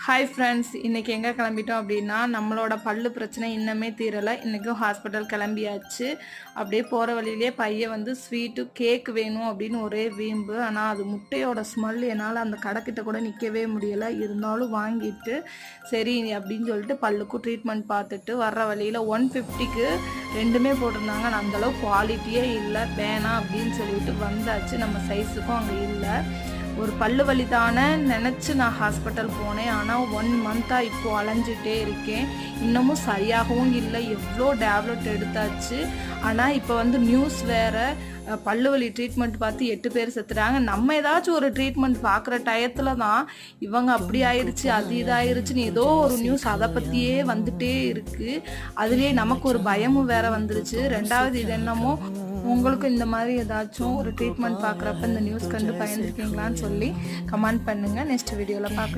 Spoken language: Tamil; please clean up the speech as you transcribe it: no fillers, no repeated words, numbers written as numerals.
ஹாய் ஃப்ரெண்ட்ஸ், இன்றைக்கி எங்கே கிளம்பிட்டோம் அப்படின்னா நம்மளோட பல்லு பிரச்சனை இன்னமே தீரலை. இன்றைக்கும் ஹாஸ்பிட்டல் கிளம்பியாச்சு. அப்படியே போகிற வழியிலே பையன் வந்து ஸ்வீட்டு கேக் வேணும் அப்படின்னு ஒரே வீம்பு. ஆனால் அது முட்டையோட ஸ்மெல் என்னால் அந்த கடைக்கிட்ட கூட நிற்கவே முடியலை. இருந்தாலும் வாங்கிட்டு சரி அப்படின்னு சொல்லிட்டு பல்லுக்கும் ட்ரீட்மெண்ட் பார்த்துட்டு வர்ற வழியில் 150க்கு ரெண்டுமே போட்டிருந்தாங்க. ஆனால் அந்தளவு குவாலிட்டியே இல்லை, வேணாம் அப்படின்னு சொல்லிட்டு வந்தாச்சு. நம்ம சைஸுக்கும் அங்கே இல்லை. ஒரு பல்லு வலி தானே நினச்சி நான் ஹாஸ்பிட்டல் போனேன். ஆனால் 1 மந்த்தாக இப்போது அலைஞ்சிட்டே இருக்கேன். இன்னமும் சரியாகவும் இல்லை. எவ்வளோ டேப்லெட் எடுத்தாச்சு. ஆனால் இப்போ வந்து நியூஸ் வேறு, பல்லு வலி ட்ரீட்மெண்ட் பார்த்து 8 பேர் செத்துறாங்க. நம்ம ஏதாச்சும் ஒரு ட்ரீட்மெண்ட் பார்க்குற டயத்தில் தான் இவங்க அப்படி ஆயிடுச்சு, அது இதாயிருச்சுன்னு ஏதோ ஒரு நியூஸ் அதை பற்றியே வந்துட்டே இருக்குது. அதுலேயே நமக்கு ஒரு பயமும் வேறு வந்துருச்சு. ரெண்டாவது இது என்னமோ உங்களுக்கும் இந்த மாதிரி ஏதாச்சும் ஒரு ட்ரீட்மெண்ட் பார்க்குறப்ப இந்த நியூஸ் கண்டு பயந்துருக்கீங்களான்னு சொல்லி கமெண்ட் பண்ணுங்கள். நெக்ஸ்ட் வீடியோவில் பார்க்கலாம்.